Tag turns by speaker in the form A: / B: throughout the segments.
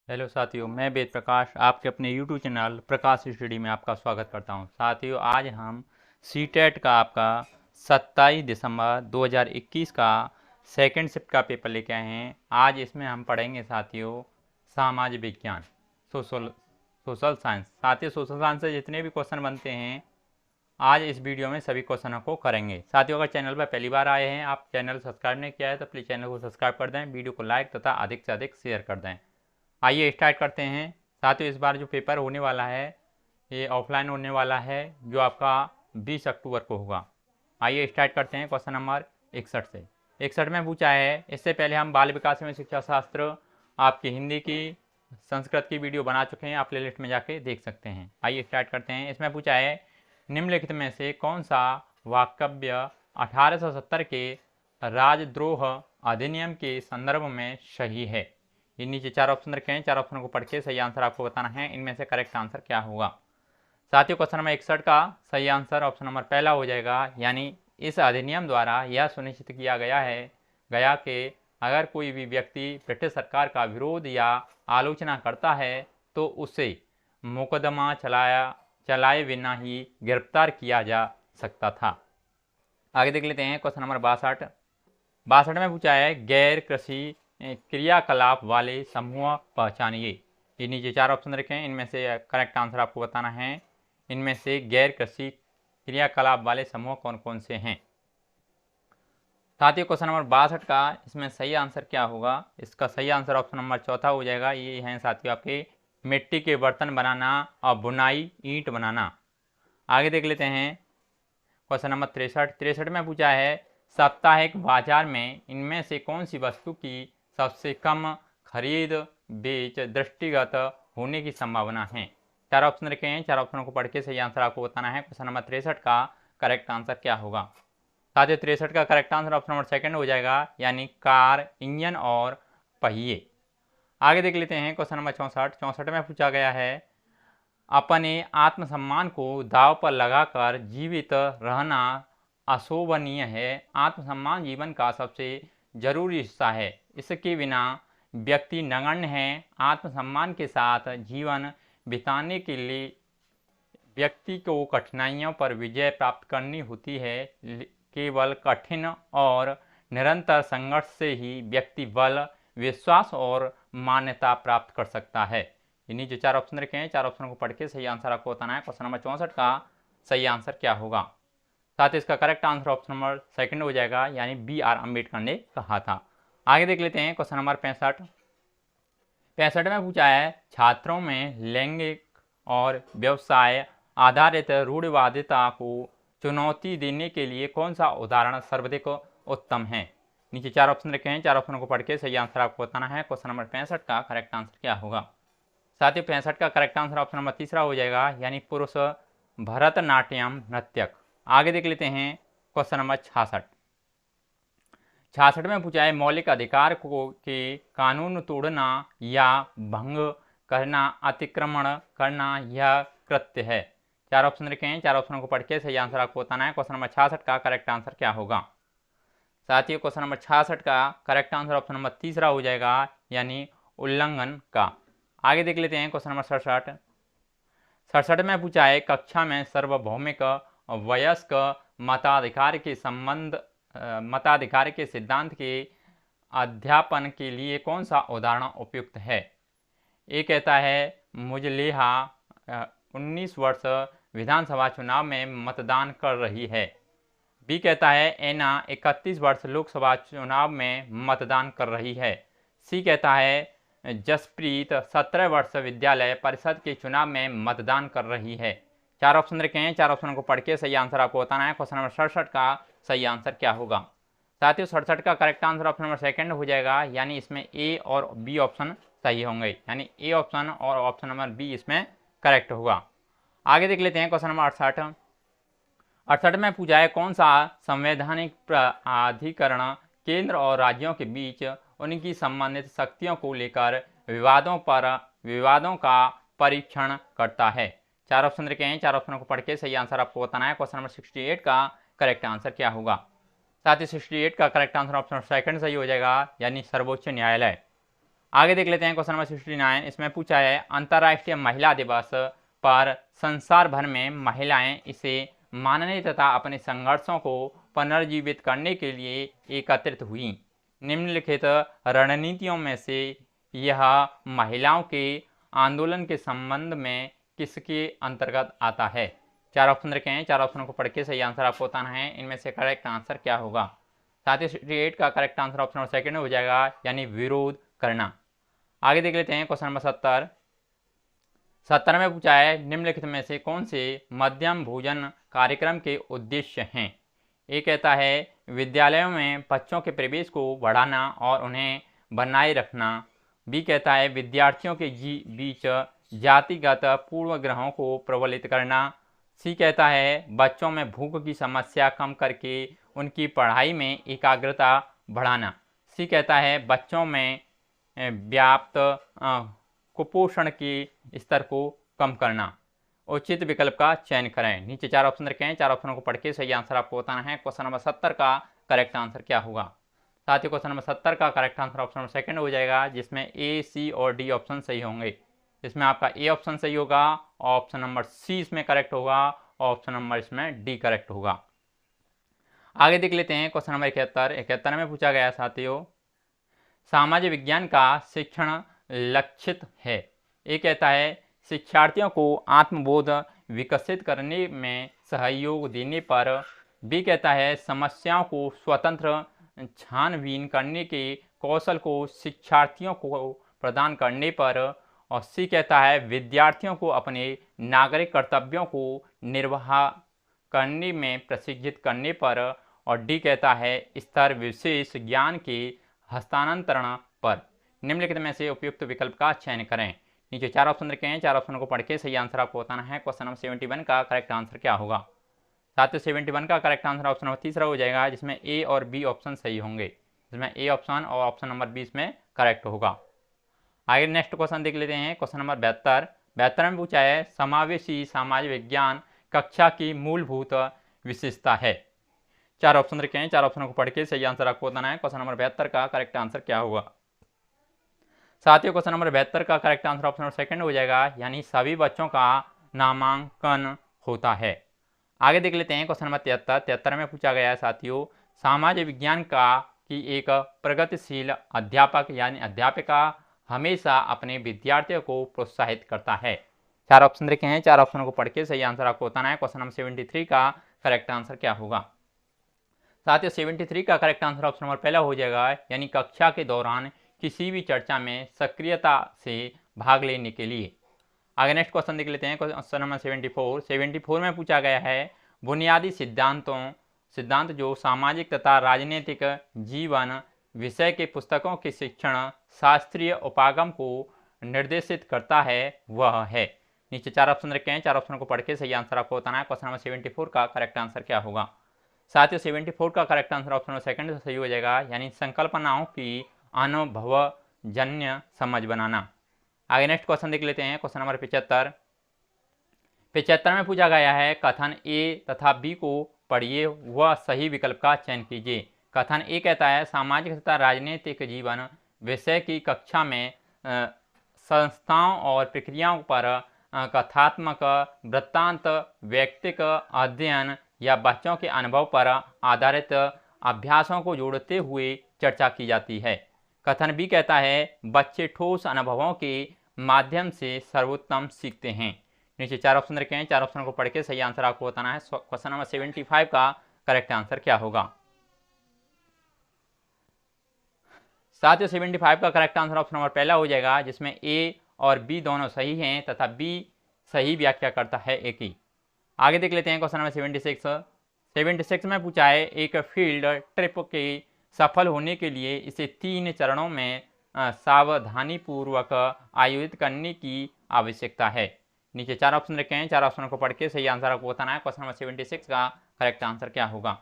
A: Hello साथियों, मैं वेद प्रकाश आपके अपने यूट्यूब चैनल प्रकाश स्टडी में आपका स्वागत करता हूं। साथियों, आज हम सीटेट का आपका 27 दिसंबर 2021 का सेकंड शिफ्ट का पेपर लेके आए हैं। आज इसमें हम पढ़ेंगे साथियों सामाजिक विज्ञान, सोशल सोशल साइंस। साथियों, सोशल साइंस से जितने भी क्वेश्चन बनते हैं आज इस वीडियो में सभी क्वेश्चनों को करेंगे। साथियों, अगर चैनल पर पहली बार आए हैं, आप चैनल सब्सक्राइब नहीं किया है तो प्लीज़ चैनल को सब्सक्राइब कर दें, वीडियो को लाइक तथा अधिक से अधिक शेयर कर दें। आइए स्टार्ट करते हैं। साथियों, इस बार जो पेपर होने वाला है ये ऑफलाइन होने वाला है, जो आपका 20 अक्टूबर को होगा। आइए स्टार्ट करते हैं क्वेश्चन नंबर 61 से। 61 में पूछा है, इससे पहले हम बाल विकास एवं शिक्षा शास्त्र आपकी हिंदी की संस्कृत की वीडियो बना चुके हैं, आप प्लेलिस्ट में जाके देख सकते हैं। आइए स्टार्ट करते हैं। इसमें पूछा है, निम्नलिखित में से कौन सा वाक्य 1870 के राजद्रोह अधिनियम के संदर्भ में सही है। ये नीचे चार ऑप्शन रखे हैं, चार ऑप्शन को पढ़ के सही आंसर आपको बताना है, इनमें से करेक्ट आंसर क्या होगा। साथियों, क्वेश्चन नंबर 61 का सही आंसर ऑप्शन नंबर पहला हो जाएगा, यानी इस अधिनियम द्वारा यह सुनिश्चित किया गया कि अगर कोई भी व्यक्ति ब्रिटिश सरकार का विरोध या आलोचना करता है तो उसे मुकदमा चलाए बिना ही गिरफ्तार किया जा सकता था। आगे देख लेते हैं क्वेश्चन नंबर 62 में पूछा है, गैर कृषि क्रियाकलाप वाले समूह पहचानिए। ये नीचे चार ऑप्शन रखे हैं, इनमें से करेक्ट आंसर आपको बताना है, इनमें से गैर कृषि क्रियाकलाप वाले समूह कौन कौन से हैं। साथियों, क्वेश्चन नंबर 62 का इसमें सही आंसर क्या होगा। इसका सही आंसर ऑप्शन नंबर चौथा हो जाएगा। ये हैं साथियों आपके मिट्टी के बर्तन बनाना और बुनाई, ईंट बनाना। आगे देख लेते हैं क्वेश्चन नंबर 63 में पूछा है, साप्ताहिक बाजार में इनमें से कौन सी वस्तु की सबसे कम खरीद बेच दृष्टिगत होने की संभावना है। चार ऑप्शन रखे हैं, चार ऑप्शनों को पढ़ के सही आंसर आपको बताना है। क्वेश्चन नंबर 63 का करेक्ट आंसर क्या होगा। साथियों, 63 का correct answer option number second हो जाएगा, यानी कार, इंजन और पहिए। आगे देख लेते हैं क्वेश्चन नंबर 64 में पूछा गया है, अपने आत्मसम्मान को दाव पर लगाकर जीवित रहना अशोभनीय है। आत्मसम्मान जीवन का सबसे जरूरी हिस्सा है, इसके बिना व्यक्ति नगण्य है। आत्मसम्मान के साथ जीवन बिताने के लिए व्यक्ति को कठिनाइयों पर विजय प्राप्त करनी होती है। केवल कठिन और निरंतर संघर्ष से ही व्यक्ति बल, विश्वास और मान्यता प्राप्त कर सकता है। इन्हीं जो चार ऑप्शन रखे हैं, चार ऑप्शन को पढ़ के सही आंसर आपको बताना है। क्वेश्चन नंबर 64 का सही आंसर क्या होगा। साथ ही इसका correct answer option number second हो जाएगा, यानी BR अम्बेडकर ने कहा था। आगे देख लेते हैं क्वेश्चन नंबर 65 में पूछा है, छात्रों में लैंगिक और व्यवसाय आधारित रूढ़िवादिता को चुनौती देने के लिए कौन सा उदाहरण सर्वाधिक उत्तम है। नीचे चार ऑप्शन रखे हैं, चार ऑप्शनों को पढ़ के सही आंसर आपको बताना है। क्वेश्चन नंबर 65 का करेक्ट आंसर क्या होगा। साथ ही 65 का करेक्ट आंसर ऑप्शन नंबर तीसरा हो जाएगा, यानी पुरुष भरतनाट्यम नृत्यक। आगे देख लेते हैं क्वेश्चन नंबर 66 में पूछा है, मौलिक अधिकार को के कानून तोड़ना या भंग करना, अतिक्रमण करना यह कृत्य है। चार ऑप्शन रखे हैं, चार ऑप्शनों को पढ़ के सही आंसर आपको बताना है। क्वेश्चन नंबर 66 का करेक्ट आंसर क्या होगा। साथियों, क्वेश्चन नंबर 66 का करेक्ट आंसर ऑप्शन नंबर तीसरा हो जाएगा, यानी उल्लंघन का। आगे देख लेते हैं क्वेश्चन नंबर 67 में पूछा है, कक्षा में सार्वभौमिक वयस्क मताधिकार के सिद्धांत के अध्यापन के लिए कौन सा उदाहरण उपयुक्त है। ए कहता है, मुजलेहा 19 वर्ष विधानसभा चुनाव में मतदान कर रही है। बी कहता है, एना 31 वर्ष लोकसभा चुनाव में मतदान कर रही है। सी कहता है, जसप्रीत 17 वर्ष विद्यालय परिषद के चुनाव में मतदान कर रही है। चार ऑप्शन रखे हैं, चार ऑप्शन को पढ़ के सही आंसर आपको बताना है। क्वेश्चन नंबर 67 का सही आंसर क्या होगा। साथियों, 67 का correct answer option number second हो जाएगा, यानी इसमें ए और बी ऑप्शन सही होंगे, यानी ए ऑप्शन और ऑप्शन नंबर बी इसमें करेक्ट होगा। आगे देख लेते हैं क्वेश्चन नंबर 68 में पूछा है, कौन सा संवैधानिक प्राधिकरण केंद्र और राज्यों के बीच उनकी संबंधित शक्तियों को लेकर विवादों का परीक्षण करता है। चार ऑप्शन रखे हैं, चार ऑप्शनों को पढ़ के सही आंसर आपको बताना है। क्वेश्चन नंबर 68 का करेक्ट आंसर क्या होगा। साथ ही 68 का करेक्ट आंसर ऑप्शन सेकंड सही हो जाएगा, यानी सर्वोच्च न्यायालय। आगे देख लेते हैं क्वेश्चन नंबर 69। इसमें पूछा है अंतर्राष्ट्रीय महिला दिवस पर संसार भर में महिलाएं इसे मानने तथा अपने संघर्षों को पुनर्जीवित करने के लिए एकत्रित हुई। निम्नलिखित रणनीतियों में से यह महिलाओं के आंदोलन के संबंध में किसके अंतर्गत आता है? 4 ऑप्शन रखे हैं, 4 ऑप्शनों को पढ़ के सही आंसर आपको बताना है। इनमें से करेक्ट आंसर क्या होगा? 68 का correct answer option number second हो जाएगा, यानी विरोध करना। आगे देख लेते हैं क्वेश्चन नंबर 70 में पूछा है निम्नलिखित में से कौन से मध्यम भोजन कार्यक्रम के उद्देश्य हैं? ए कहता है विद्यालयों में बच्चों के प्रवेश को बढ़ाना और उन्हें बनाए रखना। बी कहता है विद्यार्थियों के बीच जातिगत पूर्वग्रहों को प्रबलित करना। सी कहता है बच्चों में भूख की समस्या कम करके उनकी पढ़ाई में एकाग्रता बढ़ाना। सी कहता है बच्चों में व्याप्त कुपोषण के स्तर को कम करना। उचित विकल्प का चयन करें। नीचे 4 ऑप्शन रखे हैं, 4 ऑप्शनों को पढ़ के सही आंसर आपको बताना है। क्वेश्चन नंबर 70 का करेक्ट आंसर क्या होगा? साथ ही क्वेश्चन नंबर 70 का correct answer option number second हो जाएगा, जिसमें ए, सी और डी ऑप्शन सही होंगे। इसमें आपका ए ऑप्शन सही होगा, ऑप्शन नंबर सी इसमें करेक्ट होगा, ऑप्शन नंबर इसमें डी करेक्ट होगा। आगे देख लेते हैं क्वेश्चन नंबर 71 में पूछा गया साथियों सामाजिक विज्ञान का शिक्षण लक्षित है। ये कहता है शिक्षार्थियों को आत्मबोध विकसित करने में सहयोग देने पर। बी कहता है समस्याओं को स्वतंत्र छानबीन करने के कौशल को शिक्षार्थियों को प्रदान करने पर। और सी कहता है विद्यार्थियों को अपने नागरिक कर्तव्यों को निर्वाह करने में प्रशिक्षित करने पर। और डी कहता है स्तर विशेष ज्ञान के हस्तांतरण पर। निम्नलिखित में से उपयुक्त विकल्प का चयन करें। नीचे 4 ऑप्शन रखे हैं, 4 ऑप्शनों को पढ़ के सही आंसर आपको बताना है। क्वेश्चन नंबर 71 का करेक्ट आंसर क्या होगा? साथियों 71 का करेक्ट आंसर ऑप्शन नंबर तीसरा हो जाएगा, जिसमें ए और बी ऑप्शन सही होंगे। जिसमें ए ऑप्शन और ऑप्शन नंबर 20 में करेक्ट होगा। आगे नेक्स्ट क्वेश्चन देख लेते हैं। क्वेश्चन नंबर 72 में पूछा है समावेशी सामाजिक विज्ञान कक्षा की मूलभूत विशेषता है। 4 ऑप्शन रखे हैं, 4 ऑप्शनों को पढ़ के सही आंसर आपको बताना है। क्वेश्चन नंबर 72 का करेक्ट आंसर क्या होगा? साथियों क्वेश्चन नंबर 72 का correct answer option number second हो जाएगा, यानी सभी बच्चों का नामांकन होता है। आगे देख लेते हैं क्वेश्चन नंबर 73 में पूछा गया है साथियों सामाजिक विज्ञान का कि एक प्रगतिशील अध्यापक यानी अध्यापिका हमेशा अपने विद्यार्थियों को प्रोत्साहित करता है। 4 ऑप्शन रखे हैं, 4 ऑप्शनों को पढ़ के सही आंसर आपको बताना है। क्वेश्चन नंबर 73 का करेक्ट आंसर क्या होगा? साथियों 73 का करेक्ट आंसर ऑप्शन नंबर पहला हो जाएगा, यानी कक्षा के दौरान किसी भी चर्चा में सक्रियता से भाग लेने के लिए। आगे नेक्स्ट क्वेश्चन देख लेते हैं। क्वेश्चन नंबर 74 में पूछा गया है बुनियादी सिद्धांत जो सामाजिक तथा राजनीतिक जीवन विषय के पुस्तकों के शिक्षण शास्त्रीय उपागम को निर्देशित करता है वह है। नीचे 4 ऑप्शन रखे हैं, 4 ऑप्शनों को पढ़ के सही आंसर आपको बताना है। क्वेश्चन नंबर 74 का करेक्ट आंसर क्या होगा? साथियों 74 का correct answer option number second से सही हो जाएगा, यानी संकल्पनाओं की अनुभवजन्य समझ बनाना। आगे नेक्स्ट क्वेश्चन देख लेते हैं। क्वेश्चन नंबर 75 में पूछा गया है कथन ए तथा बी को पढ़िए वह सही विकल्प का चयन कीजिए। कथन ए कहता है सामाजिक तथा राजनीतिक जीवन विषय की कक्षा में संस्थाओं और प्रक्रियाओं पर कथात्मक वृत्तांत व्यक्तिक अध्ययन या बच्चों के अनुभव पर आधारित अभ्यासों को जोड़ते हुए चर्चा की जाती है। कथन बी कहता है बच्चे ठोस अनुभवों के माध्यम से सर्वोत्तम सीखते हैं। नीचे 4 ऑप्शन रखे हैं, 4 ऑप्शनों को पढ़ के सही आंसर आपको बताना है। क्वेश्चन नंबर 75 का करेक्ट आंसर क्या होगा? साथियों 75 का करेक्ट आंसर ऑप्शन नंबर पहला हो जाएगा, जिसमें ए और बी दोनों सही हैं तथा बी सही व्याख्या करता है ए की। आगे देख लेते हैं क्वेश्चन नंबर 76 में पूछा है एक फील्ड ट्रिप के सफल होने के लिए इसे 3 चरणों में सावधानीपूर्वक आयोजित करने की आवश्यकता है। नीचे 4 ऑप्शन रखे हैं, 4 ऑप्शनों को पढ़ के सही आंसर आपको बताना है। क्वेश्चन नंबर 76 का करेक्ट आंसर क्या होगा?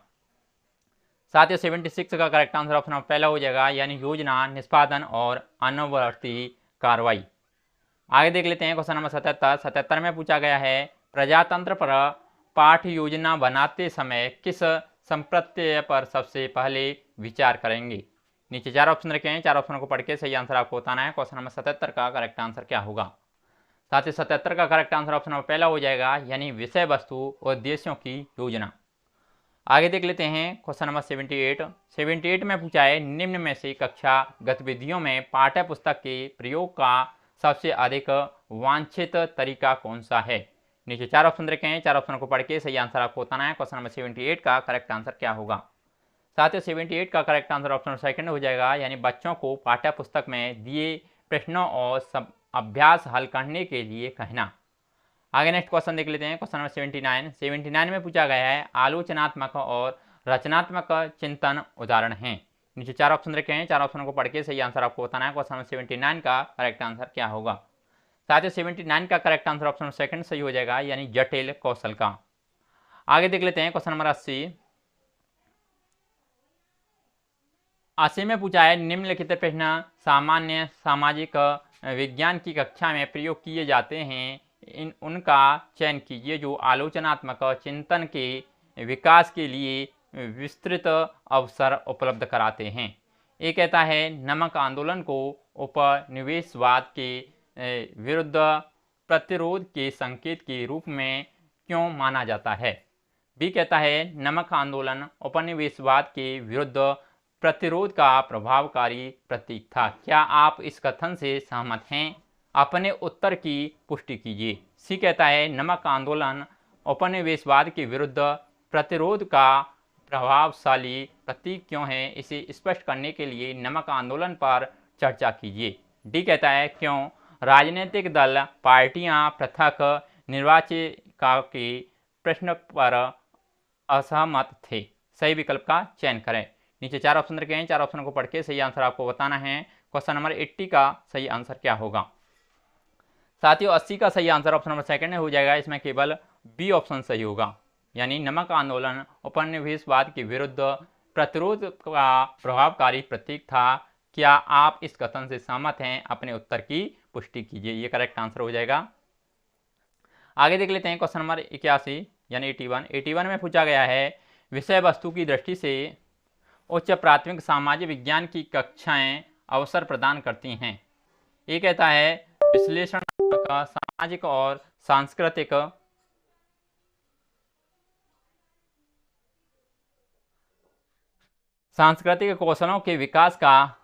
A: साथियों 76 का करेक्ट आंसर ऑप्शन नंबर पहला हो जाएगा, यानी योजना, निष्पादन और अनुवर्ती कार्रवाई। आगे देख लेते हैं क्वेश्चन नंबर 77 में पूछा गया है प्रजातंत्र पर पाठ्य योजना बनाते समय किस संप्रत्यय पर सबसे पहले विचार करेंगे। नीचे 4 ऑप्शन रखे हैं, 4 ऑप्शन को पढ़ के सही आंसर आपको बताना है। क्वेश्चन नंबर 77 का करेक्ट आंसर क्या होगा। साथ ही 77 का करेक्ट आंसर ऑप्शन नंबर पहला हो जाएगा, यानी विषय वस्तु और उद्देश्यों की योजना। आगे देख लेते हैं क्वेश्चन नंबर 78 में पूछा है, निम्न में से कक्षा गतिविधियों में पाठ्य पुस्तक के प्रयोग का सबसे अधिक वांछित तरीका कौन सा है। नीचे 4 ऑप्शन रखे हैं, 4 ऑप्शन को पढ़ के सही आंसर आपको बताना है। क्वेश्चन नंबर 78 का करेक्ट आंसर क्या होगा। साथ ही 78 का करेक्ट आंसर ऑप्शन सेकंड हो जाएगा, यानी बच्चों को पाठ्य पुस्तक में दिए प्रश्नों और सब अभ्यास हल करने के लिए कहना। आगे नेक्स्ट क्वेश्चन देख लेते हैं क्वेश्चन नंबर 79 में पूछा गया है, आलोचनात्मक और रचनात्मक चिंतन उदाहरण हैं। नीचे 4 ऑप्शन रखे हैं, 4 ऑप्शन को पढ़ के सही आंसर आपको बताना है। क्वेश्चन नंबर 79 का करेक्ट आंसर क्या होगा। साथ ही 79 का करेक्ट आंसर ऑप्शन सेकंड सही हो जाएगा, यानी जटिल कौशल का। आगे देख लेते हैं क्वेश्चन नंबर 80 में पूछा है, निम्नलिखित प्रश्न सामान्य सामाजिक विज्ञान की कक्षा में प्रयोग किए जाते हैं, उनका चयन कीजिए जो आलोचनात्मक चिंतन के विकास के लिए विस्तृत अवसर उपलब्ध कराते हैं। ये कहता है, नमक आंदोलन को उपनिवेशवाद के विरुद्ध प्रतिरोध के संकेत के रूप में क्यों माना जाता है। बी कहता है, नमक आंदोलन उपनिवेशवाद के विरुद्ध प्रतिरोध का प्रभावकारी प्रतीक था। क्या आप इस कथन से सहमत हैं? अपने उत्तर की पुष्टि कीजिए। सी कहता है, नमक आंदोलन उपनिवेशवाद के विरुद्ध प्रतिरोध का प्रभावशाली प्रतीक क्यों है, इसे स्पष्ट करने के लिए नमक आंदोलन पर चर्चा कीजिए। डी कहता है, क्यों राजनीतिक दल पार्टियां पृथक निर्वाचिका के प्रश्न पर असहमत थे। सही विकल्प का चयन करें। नीचे 4 ऑप्शन रखे हैं, 4 ऑप्शन को पढ़ के सही आंसर आपको बताना है। क्वेश्चन नंबर 80 का सही आंसर क्या होगा। साथियों 80 का सही आंसर ऑप्शन नंबर सेकंड हो जाएगा, इसमें केवल बी ऑप्शन सही होगा, यानी नमक आंदोलन उपनिवेशवाद के विरुद्ध प्रतिरोध का प्रभावकारी प्रतीक था। क्या आप इस कथन से सहमत हैं? अपने उत्तर की पुष्टि कीजिए। ये करेक्ट आंसर हो जाएगा। आगे देख लेते हैं क्वेश्चन नंबर 81 यानी 81 में पूछा गया है, विषय वस्तु की दृष्टि से उच्च प्राथमिक सामाजिक विज्ञान की कक्षाएं अवसर प्रदान करती हैं। ये कहता है, विश्लेषणात्मक सामाजिक और सांस्कृतिक कौशलों के विकास का।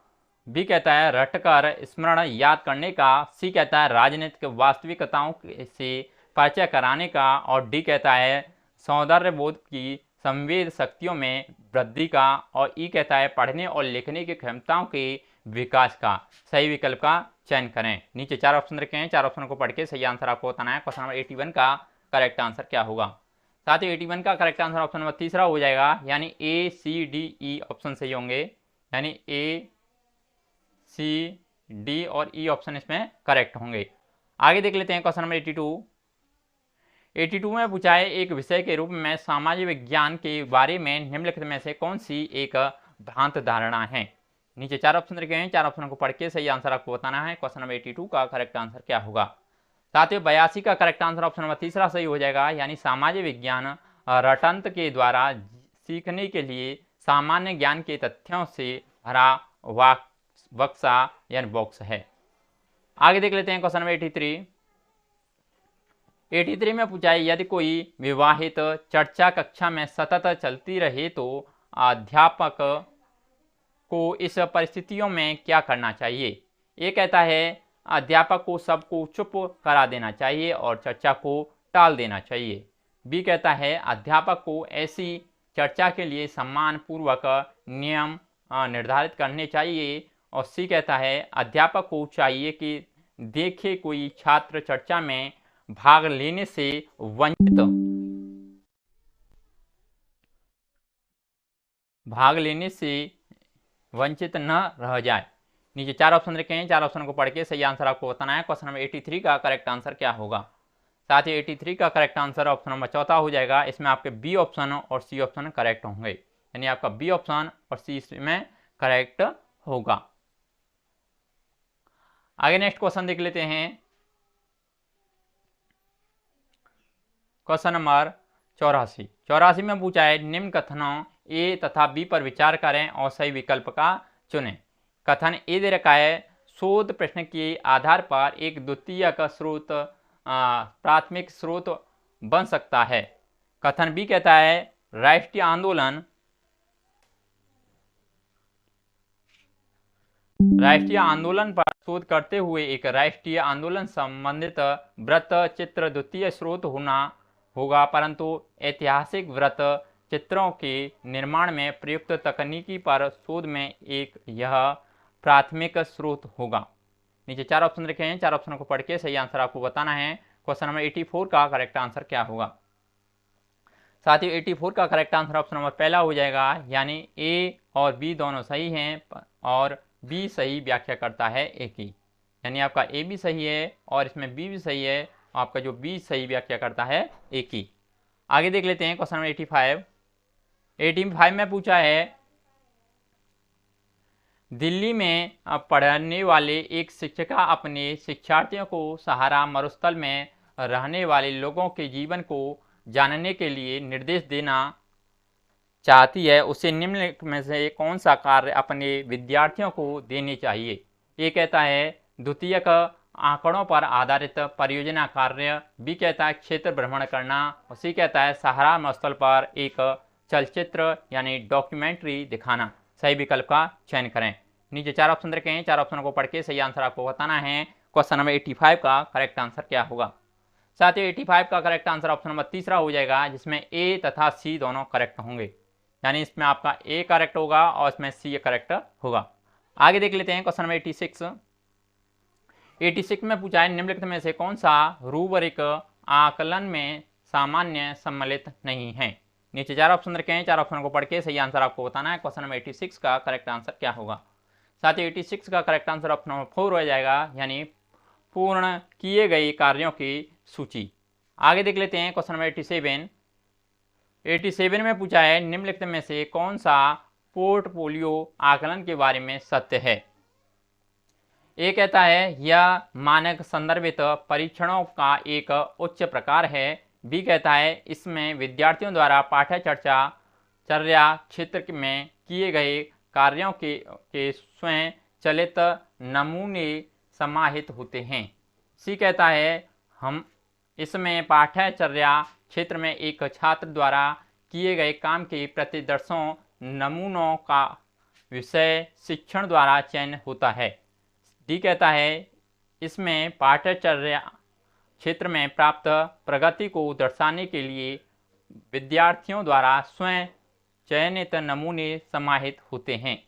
A: बी कहता है, रटकर स्मरण याद करने का। सी कहता है, राजनीतिक वास्तविकताओं से परिचय कराने का। और डी कहता है, सौंदर्य बोध की संवेद शक्तियों में वृद्धि का। और ई कहता है, पढ़ने और लिखने की क्षमताओं के विकास का। सही विकल्प का चयन करें। नीचे 4 ऑप्शन रखे हैं, 4 ऑप्शन को पढ़ के सही आंसर आपको बताना है। क्वेश्चन नंबर 81 का करेक्ट आंसर क्या होगा। साथ ही 81 का करेक्ट आंसर ऑप्शन नंबर तीसरा हो जाएगा, यानी ए सी डी ई ऑप्शन सही होंगे, यानी ए सी डी और ई ऑप्शन इसमें करेक्ट होंगे। आगे देख लेते हैं क्वेश्चन नंबर 82 में पूछा है, एक विषय के रूप में सामाजिक विज्ञान के बारे में निम्नलिखित में से कौन सी एक भ्रांत धारणा है। नीचे 4 ऑप्शन रखे हैं, 4 ऑप्शन को पढ़ के सही आंसर आपको बताना है। क्वेश्चन नंबर 82 का करेक्ट आंसर क्या होगा। साथ ही 82 का करेक्ट आंसर ऑप्शन नंबर तीसरा सही हो जाएगा, यानी सामाजिक विज्ञान रटंत के द्वारा सीखने के लिए सामान्य ज्ञान के तथ्यों से भरा बक्सा यानी बॉक्स है। आगे देख लेते हैं क्वेश्चन नंबर 83 में पूछा है, यदि कोई विवाहित चर्चा कक्षा में सतत चलती रहे तो अध्यापक को इस परिस्थितियों में क्या करना चाहिए। ये कहता है, अध्यापक को सबको चुप करा देना चाहिए और चर्चा को टाल देना चाहिए। बी कहता है, अध्यापक को ऐसी चर्चा के लिए सम्मान पूर्वक नियम निर्धारित करने चाहिए। और सी कहता है, अध्यापक को चाहिए कि देखे कोई छात्र चर्चा में भाग लेने से वंचित न रह जाए। नीचे 4 ऑप्शन रखे हैं, 4 ऑप्शन को पढ़ के सही आंसर आपको बताना है। क्वेश्चन नंबर 83 का करेक्ट आंसर क्या होगा। साथ ही 83 का करेक्ट आंसर ऑप्शन नंबर चौथा हो जाएगा, इसमें आपके बी ऑप्शन और सी ऑप्शन करेक्ट होंगे, यानी आपका बी ऑप्शन और सी इसमें करेक्ट होगा। आगे नेक्स्ट क्वेश्चन देख लेते हैं, क्वेश्चन नंबर 84 में पूछा है, निम्न कथनों ए तथा बी पर विचार करें और सही विकल्प का चुनें। कथन ए दे रखा है, शोध प्रश्न के आधार पर एक द्वितीयक स्रोत प्राथमिक स्रोत बन सकता है। कथन बी कहता है, राष्ट्रीय आंदोलन पर शोध करते हुए एक राष्ट्रीय आंदोलन संबंधित वृत्त चित्र द्वितीय स्रोत होगा, परंतु ऐतिहासिक वृत्त चित्रों के निर्माण में प्रयुक्त तकनीकी पर शोध में एक यह प्राथमिक स्रोत होगा। नीचे 4 ऑप्शन रखे हैं, 4 ऑप्शनों को पढ़ के सही आंसर आपको बताना है। क्वेश्चन नंबर 84 का करेक्ट आंसर क्या होगा? साथियों 84 का करेक्ट आंसर ऑप्शन नंबर पहला हो जाएगा, यानी ए और बी दोनों सही हैं और बी सही व्याख्या करता है ए की, यानी आपका ए भी सही है और इसमें बी भी सही है, आपका जो बी सही व्याख्या करता है ए की। आगे देख लेते हैं क्वेश्चन नंबर 85 में पूछा है, दिल्ली में पढ़ने वाले एक शिक्षिका अपने शिक्षार्थियों को सहारा मरुस्थल में रहने वाले लोगों के जीवन को जानने के लिए निर्देश देना चाहती है, उसे निम्नलिखित में से कौन सा कार्य अपने विद्यार्थियों को देने चाहिए? ए कहता है द्वितीयक आंकड़ों पर आधारित परियोजना कार्य, बी कहता है क्षेत्र भ्रमण करना, और सी कहता है सहारा मरुस्थल पर एक चलचित्र यानी डॉक्यूमेंट्री दिखाना। सही विकल्प का चयन करें। नीचे 4 ऑप्शन रखे हैं, 4 ऑप्शनों को पढ़ के सही आंसर आपको बताना है। क्वेश्चन नंबर 85 का करेक्ट आंसर क्या होगा? साथियों 85 का करेक्ट आंसर ऑप्शन नंबर तीसरा हो जाएगा, जिसमें ए तथा सी दोनों करेक्ट होंगे, यानी इसमें आपका ए करेक्ट होगा और इसमें सी करेक्ट होगा। आगे देख लेते हैं क्वेश्चन नंबर 86 में पूछा है, निम्नलिखित में से कौन सा रूब्रिक आकलन में सामान्य सम्मिलित नहीं है? नीचे 4 ऑप्शन रखे हैं, 4 ऑप्शन को पढ़ के सही आंसर आपको बताना है। क्वेश्चन नंबर 86 का करेक्ट आंसर क्या होगा? साथियों 86 का करेक्ट आंसर ऑप्शन नंबर 4 हो जाएगा, यानी पूर्ण किए गए कार्यों की सूची। आगे देख लेते हैं क्वेश्चन नंबर 87 में पूछा है, निम्नलिखित में से कौन सा पोर्टफोलियो आकलन के बारे में सत्य है? ए कहता है यह मानक संदर्भित परीक्षणों का एक उच्च प्रकार है, बी कहता है इसमें विद्यार्थियों द्वारा पाठ्यचर्या क्षेत्र में किए गए कार्यों के स्वयं चलित नमूने समाहित होते हैं, सी कहता है हम इसमें पाठ्यचर्या क्षेत्र में एक छात्र द्वारा किए गए काम के प्रतिदर्शों नमूनों का विषय शिक्षण द्वारा चयन होता है, डी कहता है इसमें पाठ्यचर्या क्षेत्र में प्राप्त प्रगति को दर्शाने के लिए विद्यार्थियों द्वारा स्वयं चयनित नमूने समाहित होते हैं,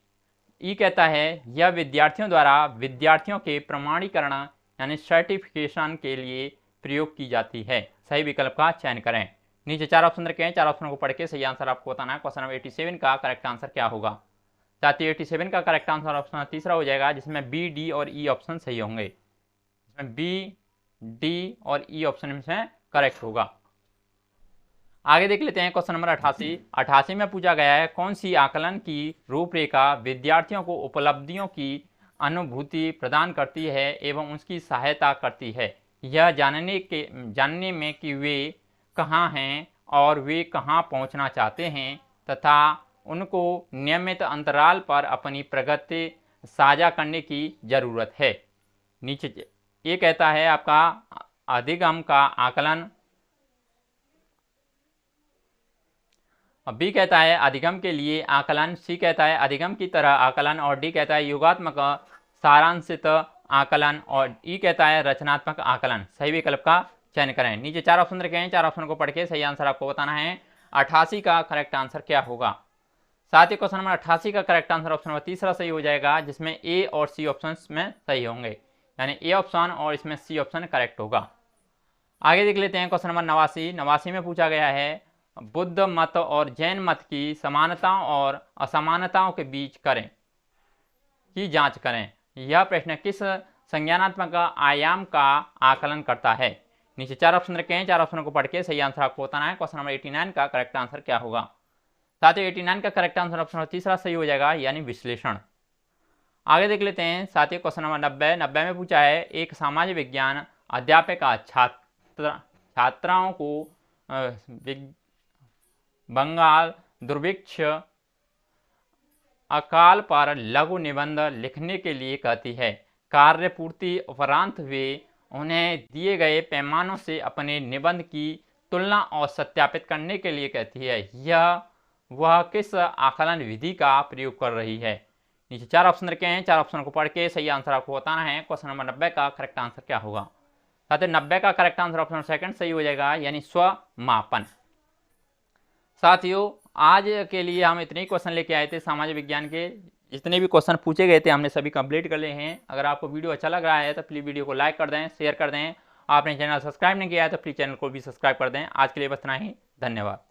A: ई कहता है यह विद्यार्थियों द्वारा विद्यार्थियों के प्रमाणीकरण यानी सर्टिफिकेशन के लिए प्रयोग की जाती है। सही विकल्प का चयन करें। नीचे 4 ऑप्शन रखे हैं, 4 ऑप्शनों को पढ़ के सही आंसर आपको बताना है। क्वेश्चन नंबर 87 का करेक्ट आंसर क्या होगा? साथियों 87 का करेक्ट आंसर ऑप्शन तीसरा हो जाएगा, जिसमें बी, डी और ई ऑप्शन सही होंगे। इसमें बी, डी और ई ऑप्शन में से करेक्ट होगा। आगे देख लेते हैं क्वेश्चन नंबर 88 में पूछा गया है, कौन सी आकलन की रूपरेखा विद्यार्थियों को उपलब्धियों की अनुभूति प्रदान करती है एवं उसकी सहायता करती है, यह जानने में कि वे कहाँ हैं और वे कहाँ पहुँचना चाहते हैं तथा उनको नियमित अंतराल पर अपनी प्रगति साझा करने की जरूरत है। नीचे ये कहता है आपका अधिगम का आकलन, बी कहता है अधिगम के लिए आकलन, सी कहता है अधिगम की तरह आकलन और डी कहता है योगात्मक सारांशित आकलन और ई कहता है रचनात्मक आकलन। सही विकल्प का चयन करें। नीचे 4 ऑप्शन रखे हैं, 4 ऑप्शन को पढ़ के सही आंसर आपको बताना है। 88 का करेक्ट आंसर क्या होगा? साथ ही क्वेश्चन नंबर 88 का करेक्ट आंसर ऑप्शन नंबर तीसरा सही हो जाएगा, जिसमें ए और सी ऑप्शन में सही होंगे, यानी ए ऑप्शन और इसमें सी ऑप्शन करेक्ट होगा। आगे देख लेते हैं क्वेश्चन नंबर 89 में पूछा गया है, बुद्ध मत और जैन मत की समानताओं और असमानताओं के बीच की जांच करें। यह प्रश्न किस संज्ञानात्मक आयाम का आकलन करता है? नीचे 4 ऑप्शन रखे हैं, 4 ऑप्शनों को पढ़ के सही आंसर आपको बताना है। क्वेश्चन नंबर 89 का करेक्ट आंसर क्या होगा? साथियों 89 का करेक्ट आंसर ऑप्शन तीसरा सही हो जाएगा, यानी विश्लेषण। आगे देख लेते हैं साथियों क्वेश्चन नंबर 90 में पूछा है, एक सामाजिक विज्ञान अध्यापक छात्राओं को बंगाल दुर्भिक्ष अकाल पर लघु निबंध लिखने के लिए कहती है। कार्य पूर्ति उपरांत वे उन्हें दिए गए पैमानों से अपने निबंध की तुलना और सत्यापित करने के लिए कहती है। यह वह किस आकलन विधि का प्रयोग कर रही है। नीचे 4 ऑप्शन रखे हैं, 4 ऑप्शन को पढ़ के सही आंसर आपको बताना है। क्वेश्चन नंबर 90 का करेक्ट आंसर क्या होगा। साथियों 90 का करेक्ट आंसर ऑप्शन सेकंड सही हो जाएगा, यानी स्वमापन। साथियों आज के लिए हम इतने ही क्वेश्चन लेके आए थे सामाजिक विज्ञान के। जितने भी क्वेश्चन पूछे गए थे हमने सभी कंप्लीट कर लिए हैं। अगर आपको वीडियो अच्छा लग रहा है तो प्लीज़ वीडियो को लाइक कर दें, शेयर कर दें। आपने चैनल सब्सक्राइब नहीं किया है तो प्लीज़ चैनल को भी सब्सक्राइब कर दें। आज के लिए बस इतना ही, धन्यवाद।